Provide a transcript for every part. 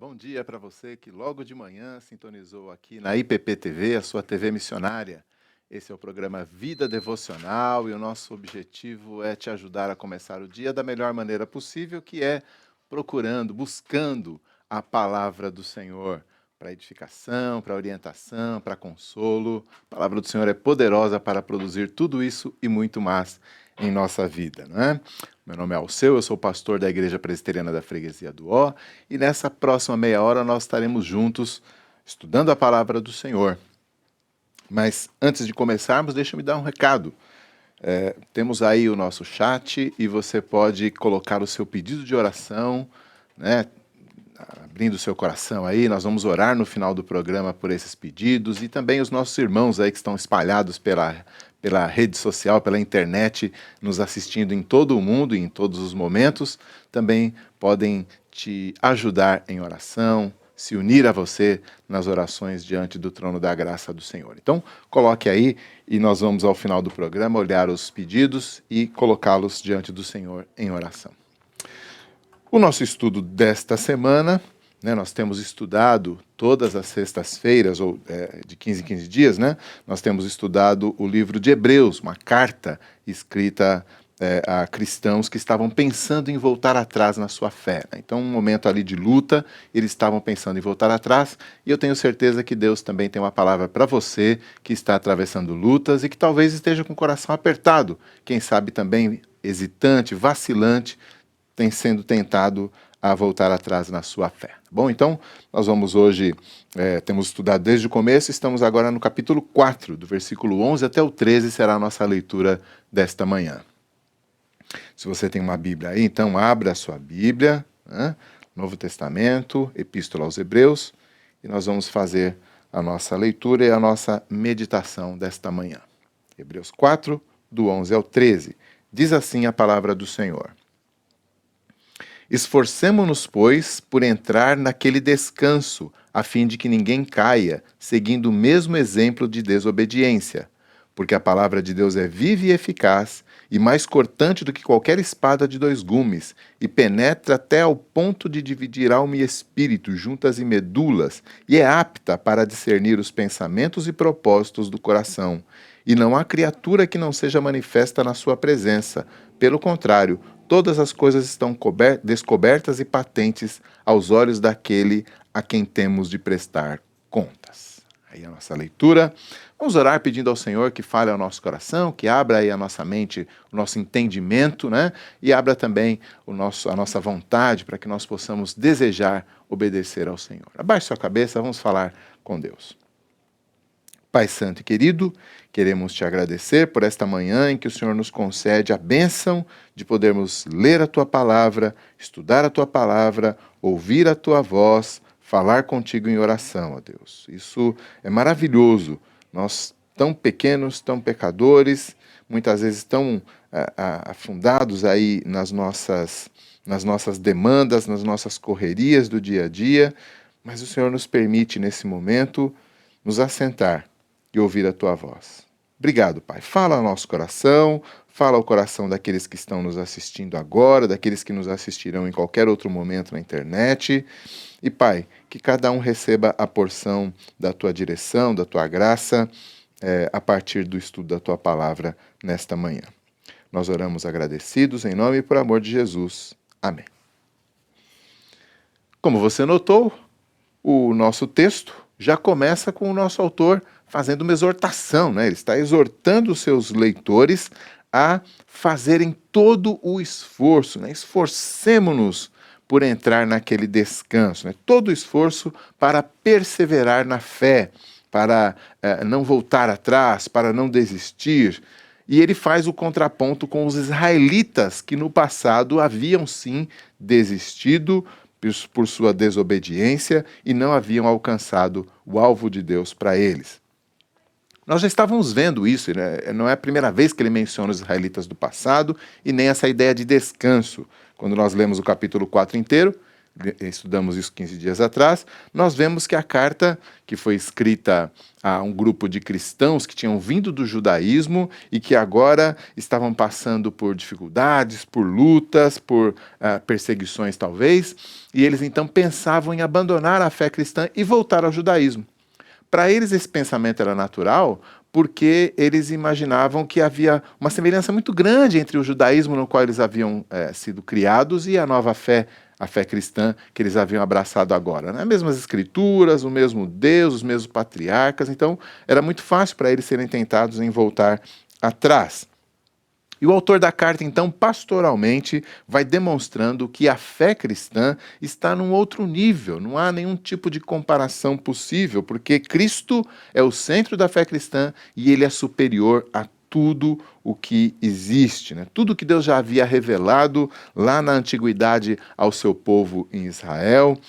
bom dia para você que logo de manhã sintonizou aqui na IPP TV, a sua TV missionária. Esse é o programa Vida Devocional e o nosso objetivo é te ajudar a começar o dia da melhor maneira possível, que é procurando, buscando a palavra do Senhor para edificação, para orientação, para consolo. A palavra do Senhor é poderosa para produzir tudo isso e muito mais em nossa vida, não é? Meu nome é Alceu, eu sou pastor da Igreja Presbiteriana da Freguesia do Ó, e nessa próxima meia hora nós estaremos juntos estudando a palavra do Senhor. Mas antes de começarmos, deixa-me dar um recado. Temos aí o nosso chat e você pode colocar o seu pedido de oração, né? Abrindo o seu coração aí, nós vamos orar no final do programa por esses pedidos e também os nossos irmãos aí que estão espalhados pela rede social, pela internet, nos assistindo em todo o mundo e em todos os momentos, também podem te ajudar em oração, se unir a você nas orações diante do trono da graça do Senhor. Então, coloque aí e nós vamos ao final do programa olhar os pedidos e colocá-los diante do Senhor em oração. O nosso estudo desta semana, né, nós temos estudado todas as sextas-feiras, ou de 15 em 15 dias, né, nós temos estudado o livro de Hebreus, uma carta escrita a cristãos que estavam pensando em voltar atrás na sua fé. Né? Então, um momento ali de luta, eles estavam pensando em voltar atrás, e eu tenho certeza que Deus também tem uma palavra para você que está atravessando lutas e que talvez esteja com o coração apertado, quem sabe também hesitante, vacilante, tem sendo tentado a voltar atrás na sua fé. Bom, então, nós vamos hoje, temos estudado desde o começo, estamos agora no capítulo 4, do versículo 11 até o 13, será a nossa leitura desta manhã. Se você tem uma Bíblia aí, então abra a sua Bíblia, né? Novo Testamento, Epístola aos Hebreus, e nós vamos fazer a nossa leitura e a nossa meditação desta manhã. Hebreus 4, do 11 ao 13, diz assim a palavra do Senhor. Esforcemo-nos, pois, por entrar naquele descanso, a fim de que ninguém caia, seguindo o mesmo exemplo de desobediência. Porque a palavra de Deus é viva e eficaz, e mais cortante do que qualquer espada de dois gumes, e penetra até ao ponto de dividir alma e espírito, juntas e medulas, e é apta para discernir os pensamentos e propósitos do coração. E não há criatura que não seja manifesta na sua presença. Pelo contrário, todas as coisas estão descobertas e patentes aos olhos daquele a quem temos de prestar contas. Aí a nossa leitura. Vamos orar pedindo ao Senhor que fale ao nosso coração, que abra aí a nossa mente, o nosso entendimento, né? E abra também a nossa vontade para que nós possamos desejar obedecer ao Senhor. Abaixe sua cabeça, vamos falar com Deus. Pai Santo e querido, queremos te agradecer por esta manhã em que o Senhor nos concede a bênção de podermos ler a Tua Palavra, estudar a Tua Palavra, ouvir a Tua voz, falar contigo em oração, ó Deus. Isso é maravilhoso. Nós, tão pequenos, tão pecadores, muitas vezes tão afundados aí nas nossas demandas, nas nossas correrias do dia a dia, mas o Senhor nos permite, nesse momento, nos assentar e ouvir a Tua voz. Obrigado, Pai. Fala ao nosso coração, fala ao coração daqueles que estão nos assistindo agora, daqueles que nos assistirão em qualquer outro momento na internet. E, Pai, que cada um receba a porção da Tua direção, da Tua graça, a partir do estudo da Tua Palavra nesta manhã. Nós oramos agradecidos em nome e por amor de Jesus. Amém. Como você notou, o nosso texto já começa com o nosso autor fazendo uma exortação, né? Ele está exortando os seus leitores a fazerem todo o esforço, né? Esforcemo-nos por entrar naquele descanso, né? Todo o esforço para perseverar na fé, para não voltar atrás, para não desistir. E ele faz o contraponto com os israelitas, que no passado haviam sim desistido por sua desobediência e não haviam alcançado o alvo de Deus para eles. Nós já estávamos vendo isso, né? Não é a primeira vez que ele menciona os israelitas do passado e nem essa ideia de descanso. Quando nós lemos o capítulo 4 inteiro, estudamos isso 15 dias atrás, nós vemos que a carta que foi escrita a um grupo de cristãos que tinham vindo do judaísmo e que agora estavam passando por dificuldades, por lutas, por perseguições talvez, e eles então pensavam em abandonar a fé cristã e voltar ao judaísmo. Para eles esse pensamento era natural, porque eles imaginavam que havia uma semelhança muito grande entre o judaísmo no qual eles haviam sido criados e a nova fé, a fé cristã que eles haviam abraçado agora. Né? As mesmas escrituras, o mesmo Deus, os mesmos patriarcas, então era muito fácil para eles serem tentados em voltar atrás. E o autor da carta, então, pastoralmente, vai demonstrando que a fé cristã está num outro nível, não há nenhum tipo de comparação possível, porque Cristo é o centro da fé cristã e ele é superior a tudo o que existe, né? Tudo que Deus já havia revelado lá na antiguidade ao seu povo em Israel,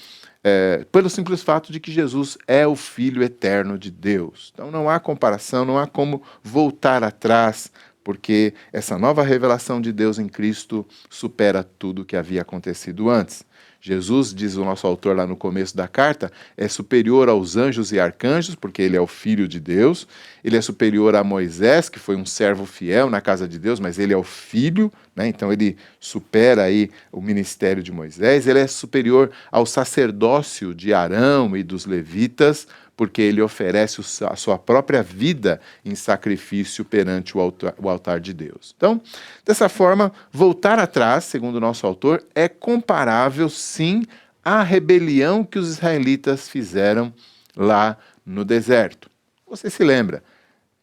pelo simples fato de que Jesus é o Filho eterno de Deus. Então não há comparação, não há como voltar atrás, porque essa nova revelação de Deus em Cristo supera tudo o que havia acontecido antes. Jesus, diz o nosso autor lá no começo da carta, é superior aos anjos e arcanjos, porque ele é o Filho de Deus. Ele é superior a Moisés, que foi um servo fiel na casa de Deus, mas ele é o Filho, né? Então ele supera aí o ministério de Moisés. Ele é superior ao sacerdócio de Arão e dos levitas, porque ele oferece a sua própria vida em sacrifício perante o altar de Deus. Então, dessa forma, voltar atrás, segundo o nosso autor, é comparável, sim, à rebelião que os israelitas fizeram lá no deserto. Você se lembra?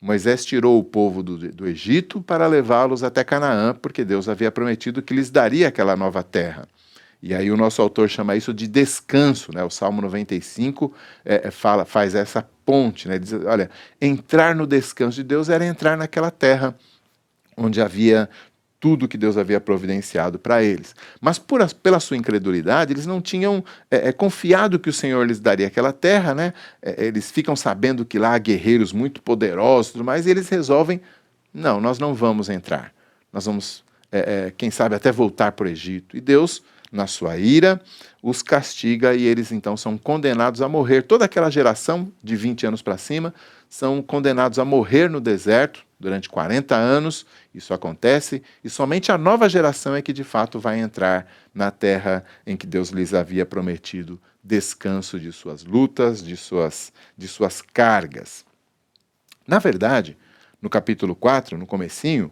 Moisés tirou o povo do Egito para levá-los até Canaã, porque Deus havia prometido que lhes daria aquela nova terra. E aí o nosso autor chama isso de descanso, né? O Salmo 95 faz essa ponte, né? Diz, olha, entrar no descanso de Deus era entrar naquela terra onde havia tudo que Deus havia providenciado para eles. Mas pela sua incredulidade, eles não tinham confiado que o Senhor lhes daria aquela terra, né? Eles ficam sabendo que lá há guerreiros muito poderosos e tudo mais, e eles resolvem, não, nós não vamos entrar. Nós vamos, quem sabe, até voltar para o Egito. E Deus, na sua ira, os castiga e eles então são condenados a morrer. Toda aquela geração de 20 anos para cima são condenados a morrer no deserto durante 40 anos. Isso acontece e somente a nova geração é que de fato vai entrar na terra em que Deus lhes havia prometido descanso de suas lutas, de suas cargas. Na verdade, no capítulo 4, no comecinho,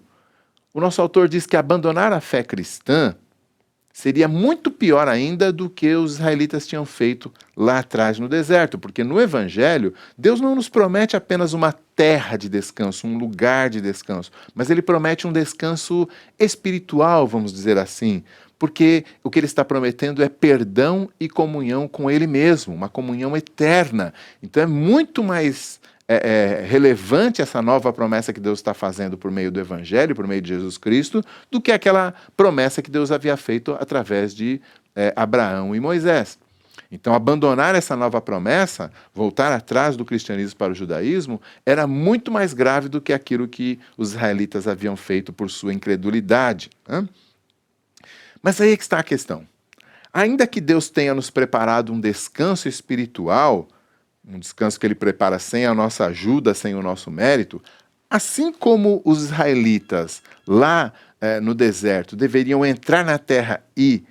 o nosso autor diz que abandonar a fé cristã seria muito pior ainda do que os israelitas tinham feito lá atrás no deserto, porque no Evangelho, Deus não nos promete apenas uma terra de descanso, um lugar de descanso, mas Ele promete um descanso espiritual, vamos dizer assim, porque o que Ele está prometendo é perdão e comunhão com Ele mesmo, uma comunhão eterna. Então é muito mais relevante essa nova promessa que Deus está fazendo por meio do Evangelho, por meio de Jesus Cristo, do que aquela promessa que Deus havia feito através de Abraão e Moisés. Então, abandonar essa nova promessa, voltar atrás do cristianismo para o judaísmo, era muito mais grave do que aquilo que os israelitas haviam feito por sua incredulidade. Né? Mas aí é que está a questão. Ainda que Deus tenha nos preparado um descanso espiritual, um descanso que Ele prepara sem a nossa ajuda, sem o nosso mérito, assim como os israelitas lá no deserto deveriam entrar na terra e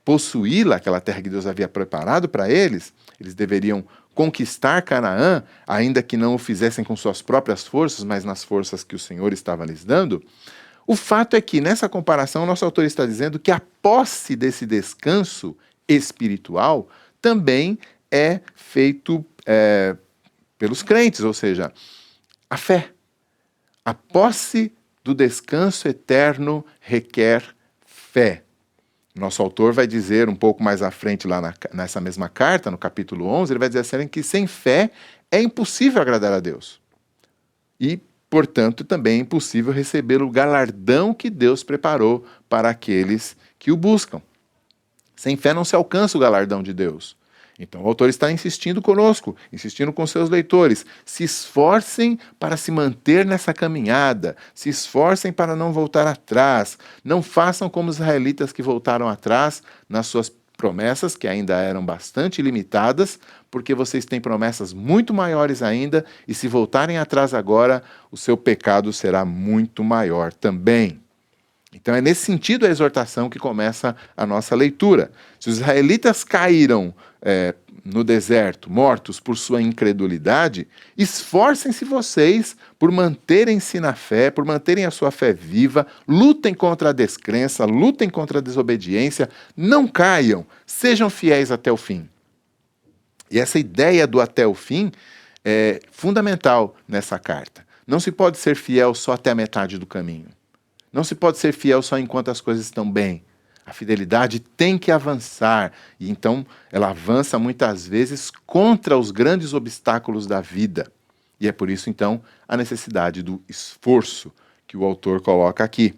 possuí-la, aquela terra que Deus havia preparado para eles, eles deveriam conquistar Canaã, ainda que não o fizessem com suas próprias forças, mas nas forças que o Senhor estava lhes dando. O fato é que, nessa comparação, o nosso autor está dizendo que a posse desse descanso espiritual também é feito pelos crentes, ou seja, a fé. A posse do descanso eterno requer fé. Nosso autor vai dizer um pouco mais à frente, lá nessa mesma carta, no capítulo 11, ele vai dizer assim que sem fé é impossível agradar a Deus. E, portanto, também é impossível receber o galardão que Deus preparou para aqueles que o buscam. Sem fé não se alcança o galardão de Deus. Então o autor está insistindo conosco, insistindo com seus leitores. Se esforcem para se manter nessa caminhada, se esforcem para não voltar atrás. Não façam como os israelitas que voltaram atrás nas suas Promessas que ainda eram bastante limitadas, porque vocês têm promessas muito maiores ainda, e se voltarem atrás agora, o seu pecado será muito maior também. Então é nesse sentido a exortação que começa a nossa leitura. Se os israelitas caíram no deserto, mortos por sua incredulidade, esforcem-se vocês por manterem-se na fé, por manterem a sua fé viva, lutem contra a descrença, lutem contra a desobediência, não caiam, sejam fiéis até o fim. E essa ideia do até o fim é fundamental nessa carta. Não se pode ser fiel só até a metade do caminho. Não se pode ser fiel só enquanto as coisas estão bem. A fidelidade tem que avançar. E então ela avança muitas vezes contra os grandes obstáculos da vida. E é por isso, então, a necessidade do esforço que o autor coloca aqui.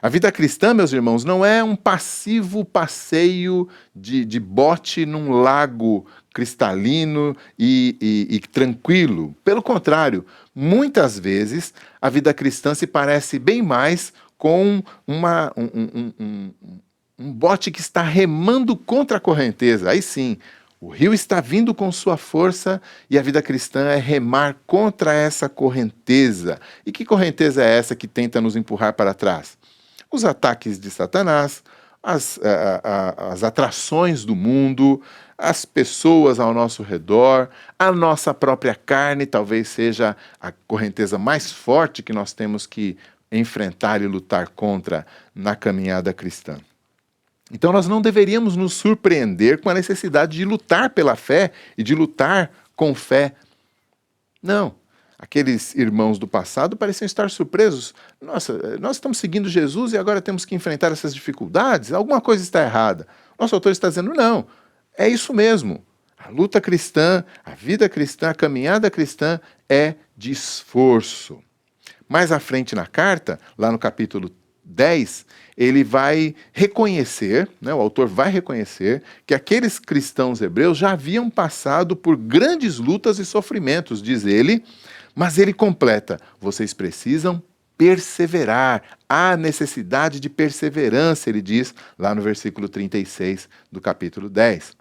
A vida cristã, meus irmãos, não é um passivo passeio de bote num lago cristalino e tranquilo. Pelo contrário, muitas vezes a vida cristã se parece bem mais com um bote que está remando contra a correnteza. Aí sim, o rio está vindo com sua força e a vida cristã é remar contra essa correnteza. E que correnteza é essa que tenta nos empurrar para trás? Os ataques de Satanás, as atrações do mundo, as pessoas ao nosso redor, a nossa própria carne talvez seja a correnteza mais forte que nós temos que enfrentar e lutar contra na caminhada cristã. Então nós não deveríamos nos surpreender com a necessidade de lutar pela fé e de lutar com fé. Não. Aqueles irmãos do passado pareciam estar surpresos. Nossa, nós estamos seguindo Jesus e agora temos que enfrentar essas dificuldades? Alguma coisa está errada. Nosso autor está dizendo, não, é isso mesmo. A luta cristã, a vida cristã, a caminhada cristã é de esforço. Mais à frente na carta, lá no capítulo 10, ele vai reconhecer, o autor vai reconhecer, que aqueles cristãos hebreus já haviam passado por grandes lutas e sofrimentos, diz ele, mas ele completa, vocês precisam perseverar, há necessidade de perseverança, ele diz lá no versículo 36 do capítulo 10.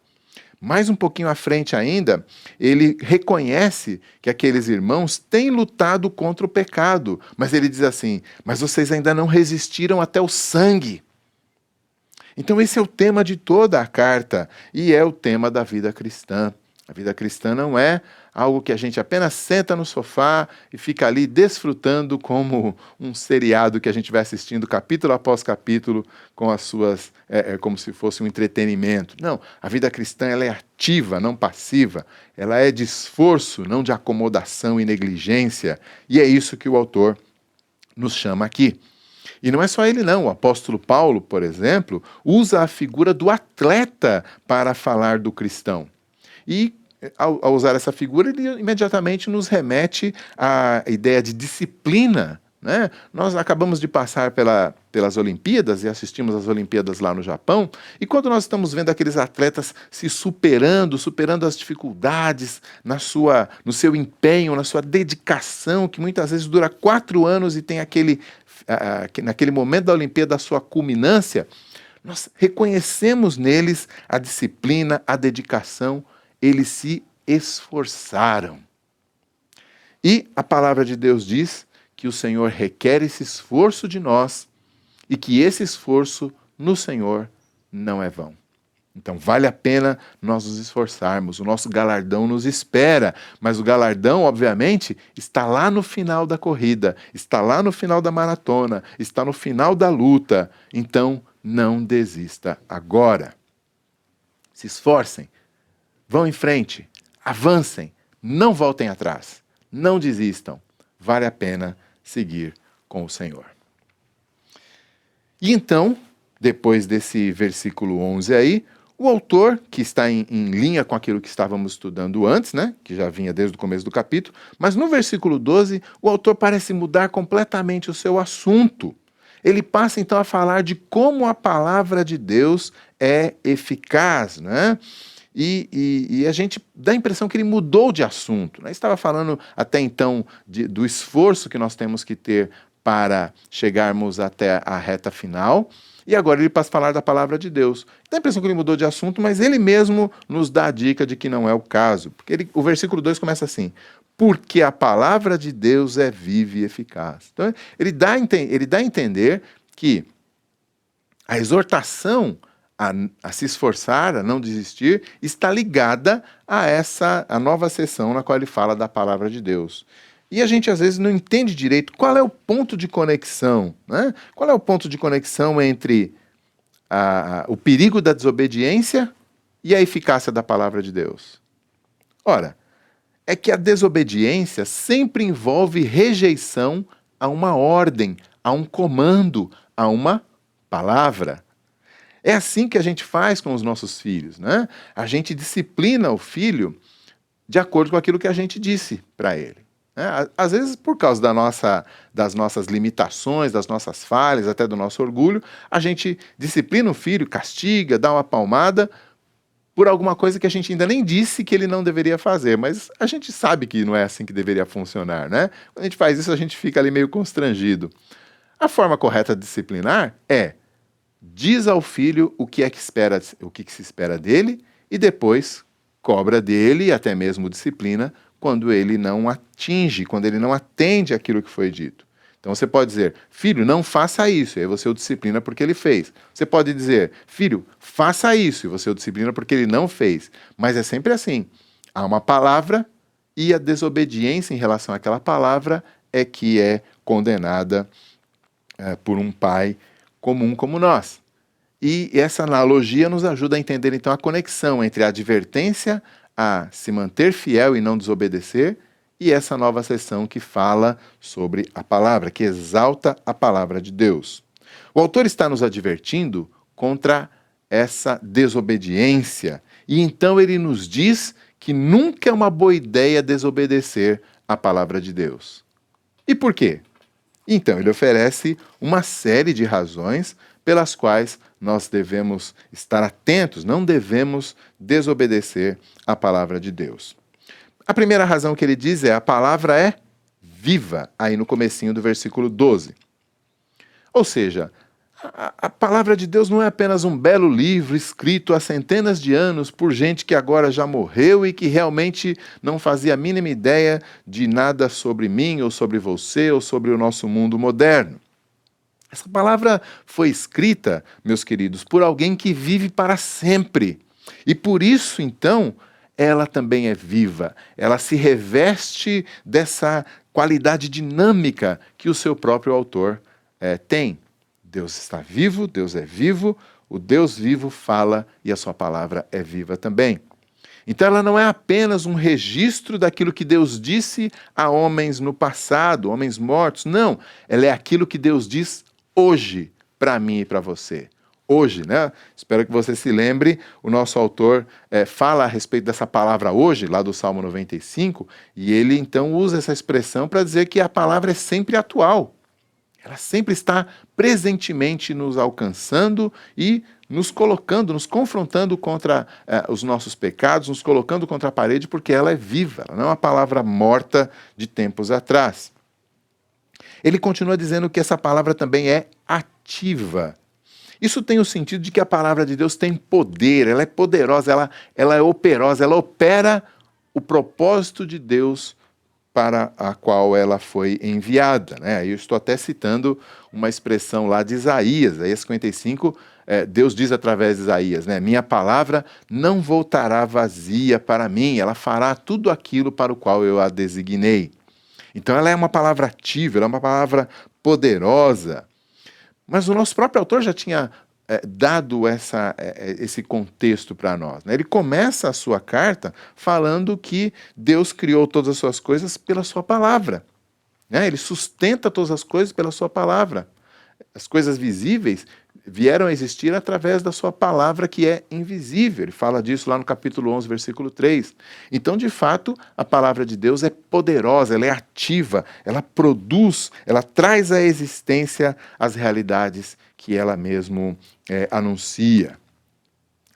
Mais um pouquinho à frente ainda, ele reconhece que aqueles irmãos têm lutado contra o pecado, mas ele diz assim, mas vocês ainda não resistiram até o sangue. Então esse é o tema de toda a carta e é o tema da vida cristã. A vida cristã não é algo que a gente apenas senta no sofá e fica ali desfrutando como um seriado que a gente vai assistindo capítulo após capítulo com as suas, como se fosse um entretenimento. Não, a vida cristã ela é ativa, não passiva. Ela é de esforço, não de acomodação e negligência. E é isso que o autor nos chama aqui. E não é só ele não, o apóstolo Paulo, por exemplo, usa a figura do atleta para falar do cristão. E, ao usar essa figura, ele imediatamente nos remete à ideia de disciplina. Né? Nós acabamos de passar pelas Olimpíadas e assistimos às Olimpíadas lá no Japão, e quando nós estamos vendo aqueles atletas se superando as dificuldades no seu empenho, na sua dedicação, que muitas vezes dura 4 anos e tem naquele momento da Olimpíada a sua culminância, nós reconhecemos neles a disciplina, a dedicação. Eles se esforçaram. E a palavra de Deus diz que o Senhor requer esse esforço de nós e que esse esforço no Senhor não é vão. Então vale a pena nós nos esforçarmos, o nosso galardão nos espera, mas o galardão, obviamente, está lá no final da corrida, está lá no final da maratona, está no final da luta. Então não desista agora. Se esforcem. Vão em frente, avancem, não voltem atrás, não desistam. Vale a pena seguir com o Senhor. E então, depois desse versículo 11 aí, o autor, que está em linha com aquilo que estávamos estudando antes, que já vinha desde o começo do capítulo, mas no versículo 12, o autor parece mudar completamente o seu assunto. Ele passa então a falar de como a palavra de Deus é eficaz, E a gente dá a impressão que ele mudou de assunto. Estava falando até então do esforço que nós temos que ter para chegarmos até a reta final. E agora ele passa a falar da palavra de Deus. Dá a impressão que ele mudou de assunto, mas ele mesmo nos dá a dica de que não é o caso. Porque o versículo 2 começa assim: porque a palavra de Deus é viva e eficaz. Então, ele dá a entender que a exortação a se esforçar, a não desistir, está ligada a nova sessão na qual ele fala da palavra de Deus. E a gente às vezes não entende direito qual é o ponto de conexão, né? Qual é o ponto de conexão entre o perigo da desobediência e a eficácia da palavra de Deus? Ora, é que a desobediência sempre envolve rejeição a uma ordem, a um comando, a uma palavra. É assim que a gente faz com os nossos filhos, né? A gente disciplina o filho de acordo com aquilo que a gente disse para ele. Às vezes, por causa das nossas limitações, das nossas falhas, até do nosso orgulho, a gente disciplina o filho, castiga, dá uma palmada por alguma coisa que a gente ainda nem disse que ele não deveria fazer, mas a gente sabe que não é assim que deveria funcionar, né? Quando a gente faz isso, a gente fica ali meio constrangido. A forma correta de disciplinar diz ao filho o que se espera dele e depois cobra dele e até mesmo disciplina quando ele não atinge, quando ele não atende aquilo que foi dito. Então você pode dizer: filho, não faça isso, e aí você o disciplina porque ele fez. Você pode dizer: filho, faça isso, e você o disciplina porque ele não fez. Mas é sempre assim: há uma palavra e a desobediência em relação àquela palavra é que é condenada por um pai comum como nós. E essa analogia nos ajuda a entender então a conexão entre a advertência a se manter fiel e não desobedecer e essa nova sessão que fala sobre a palavra, que exalta a palavra de Deus. O autor está nos advertindo contra essa desobediência e então ele nos diz que nunca é uma boa ideia desobedecer a palavra de Deus. E por quê? Então, ele oferece uma série de razões pelas quais nós devemos estar atentos, não devemos desobedecer a palavra de Deus. A primeira razão que ele diz a palavra é viva, aí no comecinho do versículo 12. Ou seja, a palavra de Deus não é apenas um belo livro escrito há centenas de anos por gente que agora já morreu e que realmente não fazia a mínima ideia de nada sobre mim, ou sobre você, ou sobre o nosso mundo moderno. Essa palavra foi escrita, meus queridos, por alguém que vive para sempre. E por isso, então, ela também é viva. Ela se reveste dessa qualidade dinâmica que o seu próprio autor tem. Deus está vivo, Deus é vivo, o Deus vivo fala e a sua palavra é viva também. Então ela não é apenas um registro daquilo que Deus disse a homens no passado, homens mortos. Não, ela é aquilo que Deus diz hoje para mim e para você. Hoje, né? Espero que você se lembre, o nosso autor fala a respeito dessa palavra hoje, lá do Salmo 95, e ele então usa essa expressão para dizer que a palavra é sempre atual. Ela sempre está presentemente nos alcançando e nos colocando, nos confrontando contra os nossos pecados, nos colocando contra a parede, porque ela é viva, ela não é uma palavra morta de tempos atrás. Ele continua dizendo que essa palavra também é ativa. Isso tem o sentido de que a palavra de Deus tem poder, ela é poderosa, ela é operosa, ela opera o propósito de Deus para a qual ela foi enviada. Né? Eu estou até citando uma expressão lá de Isaías, Isaías 55, Deus diz através de Isaías, né? Minha palavra não voltará vazia para mim, ela fará tudo aquilo para o qual eu a designei. Então ela é uma palavra ativa, ela é uma palavra poderosa. Mas o nosso próprio autor já tinha dado esse contexto para nós. Né? Ele começa a sua carta falando que Deus criou todas as suas coisas pela sua palavra. Né? Ele sustenta todas as coisas pela sua palavra. As coisas visíveis vieram a existir através da sua palavra que é invisível. Ele fala disso lá no capítulo 11, versículo 3. Então, de fato, a palavra de Deus é poderosa, ela é ativa, ela produz, ela traz à existência as realidades que ela mesmo anuncia.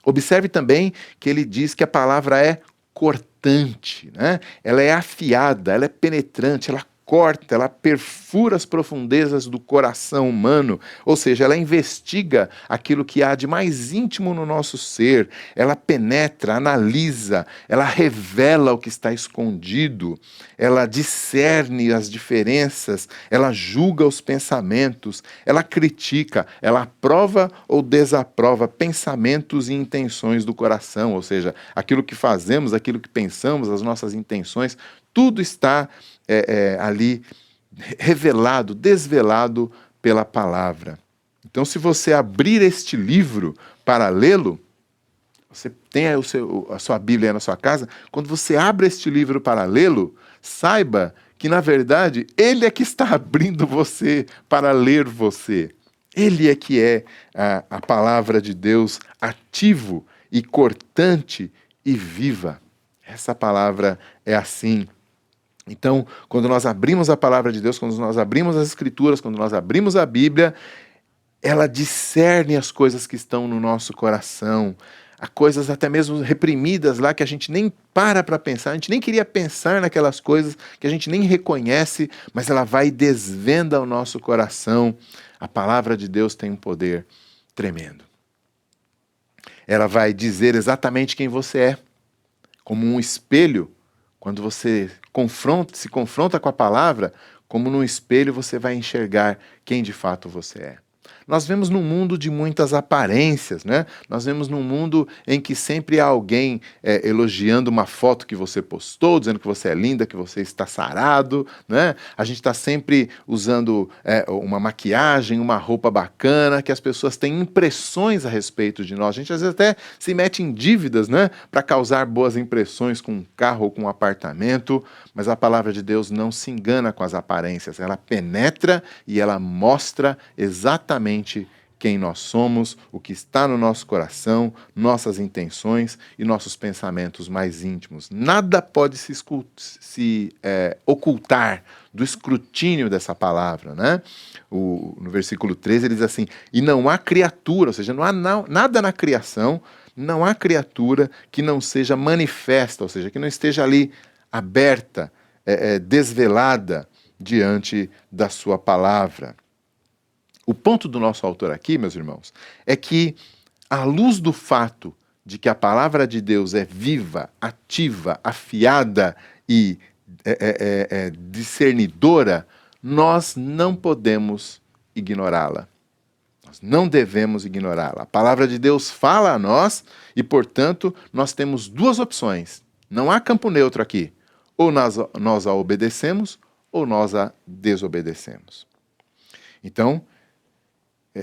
Observe também que ele diz que a palavra é cortante, né? Ela é afiada, ela é penetrante, ela corta, ela perfura as profundezas do coração humano, ou seja, ela investiga aquilo que há de mais íntimo no nosso ser, ela penetra, analisa, ela revela o que está escondido, ela discerne as diferenças, ela julga os pensamentos, ela critica, ela aprova ou desaprova pensamentos e intenções do coração, ou seja, aquilo que fazemos, aquilo que pensamos, as nossas intenções, tudo está ali revelado, desvelado pela palavra. Então, se você abrir este livro para lê-lo, você tem a sua Bíblia aí na sua casa, quando você abre este livro para lê-lo, saiba que, na verdade, ele é que está abrindo você para ler você. Ele é que é a palavra de Deus ativo e cortante e viva. Essa palavra é assim. Então, quando nós abrimos a palavra de Deus, quando nós abrimos as Escrituras, quando nós abrimos a Bíblia, ela discerne as coisas que estão no nosso coração, há coisas até mesmo reprimidas lá que a gente nem para pensar, a gente nem queria pensar naquelas coisas que a gente nem reconhece, mas ela vai e desvenda o nosso coração. A palavra de Deus tem um poder tremendo. Ela vai dizer exatamente quem você é, como um espelho. Quando você se confronta com a palavra, como num espelho você vai enxergar quem de fato você é. Nós vemos num mundo de muitas aparências, né? Nós vemos num mundo em que sempre há alguém elogiando uma foto que você postou, dizendo que você é linda, que você está sarado, né? A gente está sempre usando uma maquiagem, uma roupa bacana, que as pessoas têm impressões a respeito de nós. A gente às vezes até se mete em dívidas, né? Para causar boas impressões com um carro ou com um apartamento, mas a palavra de Deus não se engana com as aparências. Ela penetra e ela mostra exatamente quem nós somos, o que está no nosso coração, nossas intenções e nossos pensamentos mais íntimos. Nada pode se ocultar do escrutínio dessa palavra, né? No versículo 13 ele diz assim, e não há criatura, ou seja, não há nada na criação, não há criatura que não seja manifesta, ou seja, que não esteja ali aberta, desvelada diante da sua palavra. O ponto do nosso autor aqui, meus irmãos, é que, à luz do fato de que a palavra de Deus é viva, ativa, afiada e discernidora, nós não podemos ignorá-la. Nós não devemos ignorá-la. A palavra de Deus fala a nós e, portanto, nós temos duas opções. Não há campo neutro aqui. Ou nós a obedecemos ou nós a desobedecemos. Então,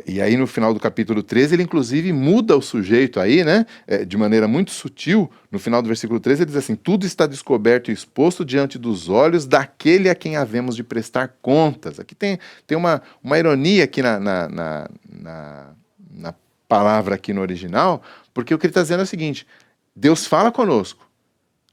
e aí no final do capítulo 13, ele inclusive muda o sujeito aí, né? De maneira muito sutil. No final do versículo 13 ele diz assim, tudo está descoberto e exposto diante dos olhos daquele a quem havemos de prestar contas. Aqui tem uma ironia aqui na palavra aqui no original, porque o que ele está dizendo é o seguinte, Deus fala conosco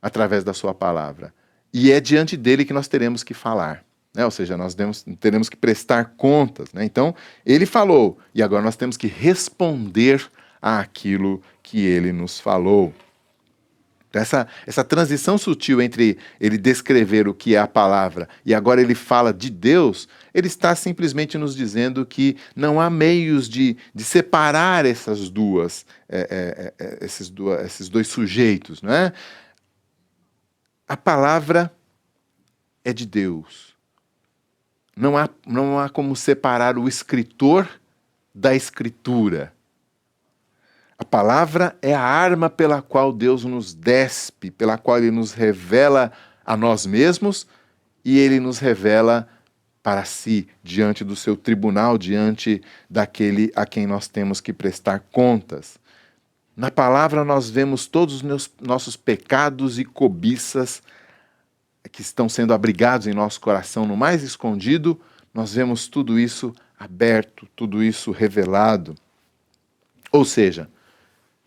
através da sua palavra, e é diante dele que nós teremos que falar. Ou seja, nós teremos que prestar contas. Né? Então, ele falou, e agora nós temos que responder àquilo que ele nos falou. Então, essa transição sutil entre ele descrever o que é a palavra e agora ele fala de Deus, ele está simplesmente nos dizendo que não há meios de separar esses dois sujeitos. Né? A palavra é de Deus. Não há como separar o escritor da escritura. A palavra é a arma pela qual Deus nos despe, pela qual Ele nos revela a nós mesmos e Ele nos revela para si, diante do seu tribunal, diante daquele a quem nós temos que prestar contas. Na palavra nós vemos todos os nossos pecados e cobiças que estão sendo abrigados em nosso coração no mais escondido, nós vemos tudo isso aberto, tudo isso revelado. Ou seja,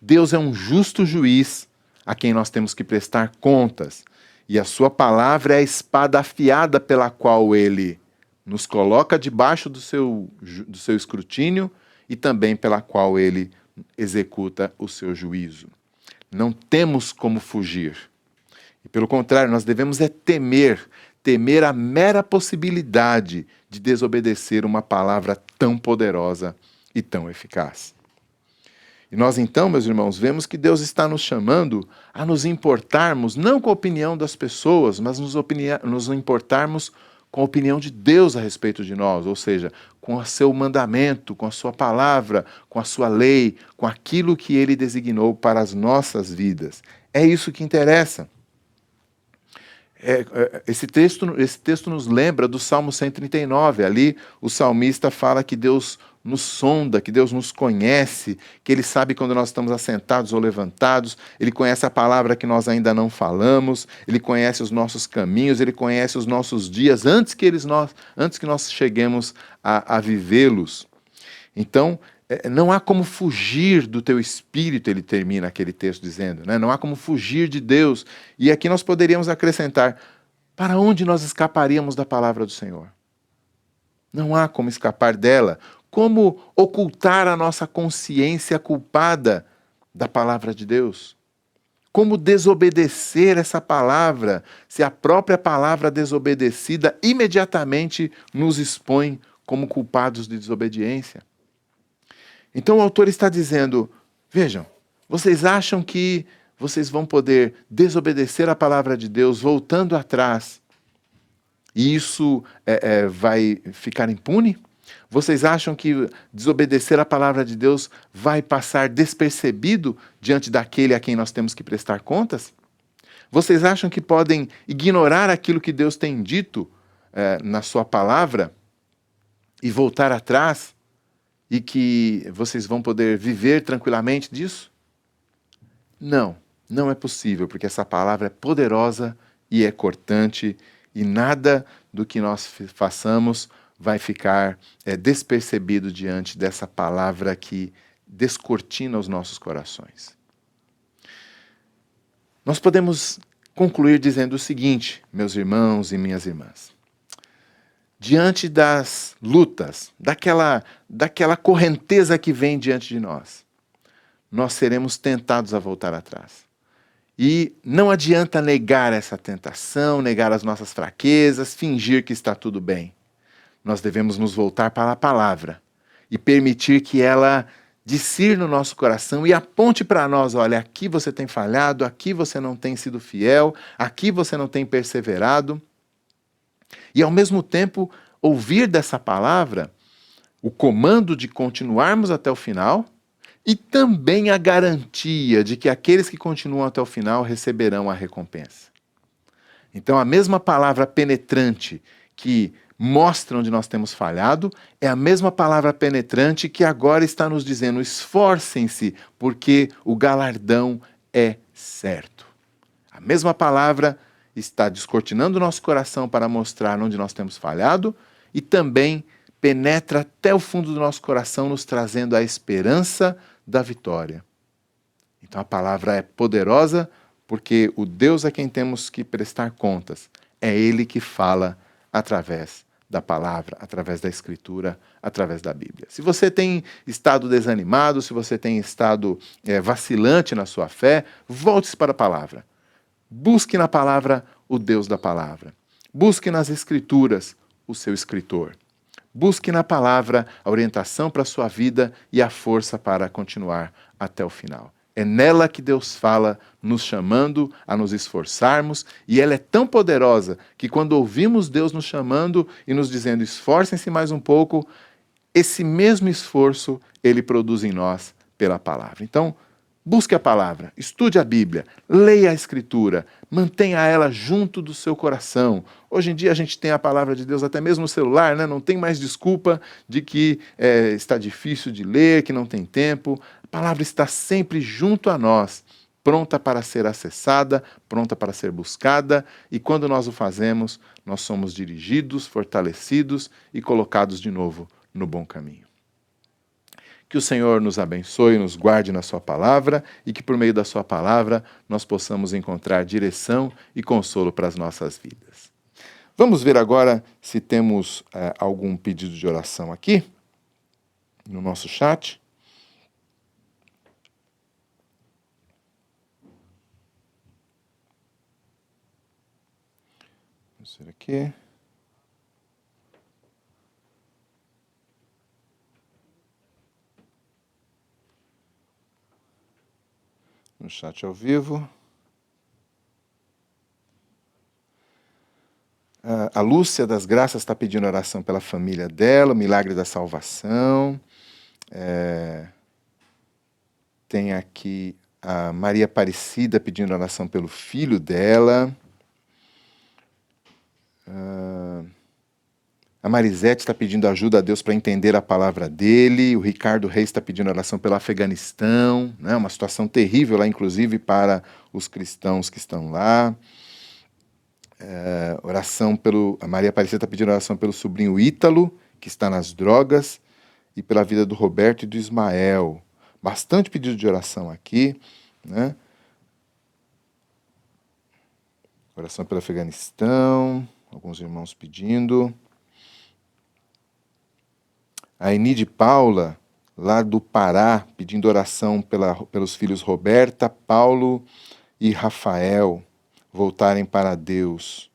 Deus é um justo juiz a quem nós temos que prestar contas, e a sua palavra é a espada afiada pela qual ele nos coloca debaixo do seu escrutínio e também pela qual ele executa o seu juízo. Não temos como fugir. E pelo contrário, nós devemos temer temer a mera possibilidade de desobedecer uma palavra tão poderosa e tão eficaz. E nós então, meus irmãos, vemos que Deus está nos chamando a nos importarmos não com a opinião das pessoas, mas nos importarmos com a opinião de Deus a respeito de nós, ou seja, com o seu mandamento, com a sua palavra, com a sua lei, com aquilo que ele designou para as nossas vidas. É isso que interessa. Esse texto nos lembra do Salmo 139. Ali o salmista fala que Deus nos sonda, que Deus nos conhece, que Ele sabe quando nós estamos assentados ou levantados, Ele conhece a palavra que nós ainda não falamos, Ele conhece os nossos caminhos, Ele conhece os nossos dias antes que nós cheguemos a vivê-los. Então, não há como fugir do teu espírito, ele termina aquele texto dizendo, né? Não há como fugir de Deus. E aqui nós poderíamos acrescentar, para onde nós escaparíamos da palavra do Senhor? Não há como escapar dela. Como ocultar a nossa consciência culpada da palavra de Deus? Como desobedecer essa palavra, se a própria palavra desobedecida imediatamente nos expõe como culpados de desobediência? Então o autor está dizendo, vejam, vocês acham que vocês vão poder desobedecer a palavra de Deus voltando atrás e isso vai ficar impune? Vocês acham que desobedecer a palavra de Deus vai passar despercebido diante daquele a quem nós temos que prestar contas? Vocês acham que podem ignorar aquilo que Deus tem dito na sua palavra e voltar atrás? E que vocês vão poder viver tranquilamente disso? Não, não é possível, porque essa palavra é poderosa e é cortante, e nada do que nós façamos vai ficar despercebido diante dessa palavra que descortina os nossos corações. Nós podemos concluir dizendo o seguinte, meus irmãos e minhas irmãs. Diante das lutas, daquela correnteza que vem diante de nós, nós seremos tentados a voltar atrás. E não adianta negar essa tentação, negar as nossas fraquezas, fingir que está tudo bem. Nós devemos nos voltar para a palavra e permitir que ela discirne no nosso coração e aponte para nós, olha, aqui você tem falhado, aqui você não tem sido fiel, aqui você não tem perseverado. E, ao mesmo tempo, ouvir dessa palavra o comando de continuarmos até o final e também a garantia de que aqueles que continuam até o final receberão a recompensa. Então, a mesma palavra penetrante que mostra onde nós temos falhado é a mesma palavra penetrante que agora está nos dizendo: esforcem-se, porque o galardão é certo. A mesma palavra está descortinando o nosso coração para mostrar onde nós temos falhado e também penetra até o fundo do nosso coração, nos trazendo a esperança da vitória. Então a palavra é poderosa porque o Deus a quem temos que prestar contas é Ele que fala através da palavra, através da Escritura, através da Bíblia. Se você tem estado desanimado, se você tem estado vacilante na sua fé, volte-se para a palavra. Busque na palavra o Deus da palavra. Busque nas Escrituras o seu escritor. Busque na palavra a orientação para a sua vida e a força para continuar até o final. É nela que Deus fala, nos chamando a nos esforçarmos, e ela é tão poderosa que quando ouvimos Deus nos chamando e nos dizendo esforcem-se mais um pouco, esse mesmo esforço Ele produz em nós pela palavra. Então, busque a palavra, estude a Bíblia, leia a Escritura, mantenha ela junto do seu coração. Hoje em dia a gente tem a palavra de Deus até mesmo no celular, né? Não tem mais desculpa de que está difícil de ler, que não tem tempo. A palavra está sempre junto a nós, pronta para ser acessada, pronta para ser buscada, e quando nós o fazemos, nós somos dirigidos, fortalecidos e colocados de novo no bom caminho. Que o Senhor nos abençoe, nos guarde na sua palavra e que por meio da sua palavra nós possamos encontrar direção e consolo para as nossas vidas. Vamos ver agora se temos algum pedido de oração aqui no nosso chat. Vamos ver aqui. No chat ao vivo. A Lúcia das Graças está pedindo oração pela família dela, o milagre da salvação. Tem aqui a Maria Aparecida pedindo oração pelo filho dela. A Marisete está pedindo ajuda a Deus para entender a palavra dele. O Ricardo Reis está pedindo oração pelo Afeganistão, né? Uma situação terrível lá, inclusive, para os cristãos que estão lá. A Maria Aparecida está pedindo oração pelo sobrinho Ítalo, que está nas drogas, e pela vida do Roberto e do Ismael. Bastante pedido de oração aqui, né? Oração pelo Afeganistão, alguns irmãos pedindo. A Enide Paula, lá do Pará, pedindo oração pelos filhos Roberta, Paulo e Rafael voltarem para Deus.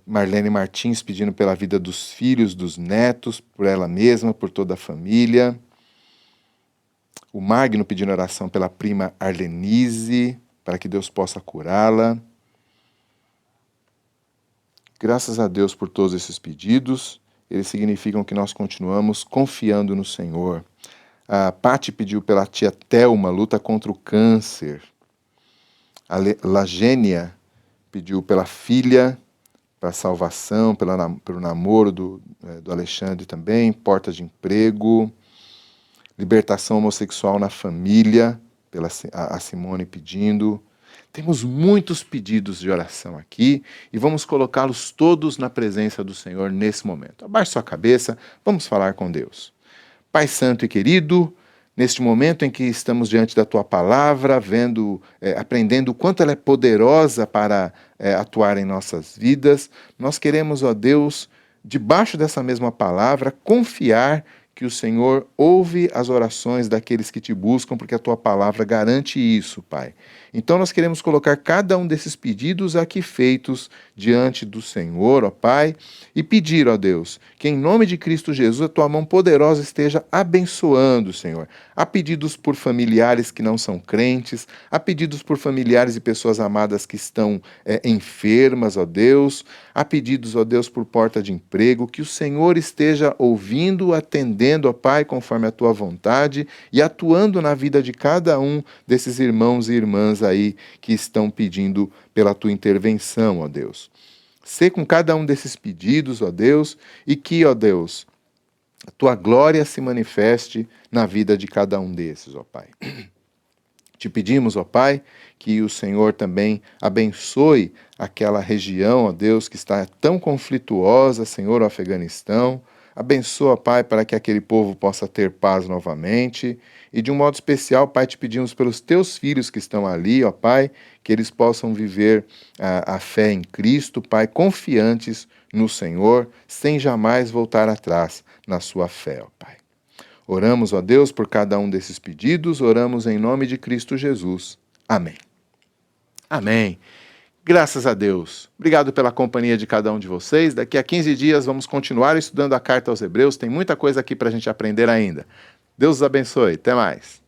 Marlene Martins pedindo pela vida dos filhos, dos netos, por ela mesma, por toda a família. O Magno pedindo oração pela prima Arlenise, para que Deus possa curá-la. Graças a Deus por todos esses pedidos. Eles significam que nós continuamos confiando no Senhor. A Pati pediu pela tia Thelma, luta contra o câncer. A Lagênia pediu pela filha, para salvação, pelo namoro do Alexandre também, porta de emprego. Libertação homossexual na família, a Simone pedindo. Temos muitos pedidos de oração aqui e vamos colocá-los todos na presença do Senhor nesse momento. Abaixe sua cabeça, vamos falar com Deus. Pai Santo e querido, neste momento em que estamos diante da Tua Palavra, aprendendo o quanto ela é poderosa para atuar em nossas vidas, nós queremos, ó Deus, debaixo dessa mesma palavra, confiar que o Senhor ouve as orações daqueles que te buscam, porque a Tua Palavra garante isso, Pai. Então nós queremos colocar cada um desses pedidos aqui feitos diante do Senhor, ó Pai, e pedir, ó Deus, que em nome de Cristo Jesus a Tua mão poderosa esteja abençoando, Senhor. Há pedidos por familiares que não são crentes, há pedidos por familiares e pessoas amadas que estão enfermas, ó Deus, há pedidos, ó Deus, por porta de emprego, que o Senhor esteja ouvindo, atendendo, ó Pai, conforme a Tua vontade e atuando na vida de cada um desses irmãos e irmãs aí que estão pedindo pela Tua intervenção, ó Deus. Sê com cada um desses pedidos, ó Deus, e que, ó Deus, a Tua glória se manifeste na vida de cada um desses, ó Pai. Te pedimos, ó Pai, que o Senhor também abençoe aquela região, ó Deus, que está tão conflituosa, Senhor, o Afeganistão. Abençoa, Pai, para que aquele povo possa ter paz novamente. E de um modo especial, Pai, te pedimos pelos Teus filhos que estão ali, ó Pai, que eles possam viver a fé em Cristo, Pai, confiantes no Senhor, sem jamais voltar atrás na sua fé, ó Pai. Oramos, ó Deus, por cada um desses pedidos, oramos em nome de Cristo Jesus. Amém. Amém. Graças a Deus. Obrigado pela companhia de cada um de vocês. Daqui a 15 dias vamos continuar estudando a Carta aos Hebreus. Tem muita coisa aqui para a gente aprender ainda. Deus os abençoe. Até mais.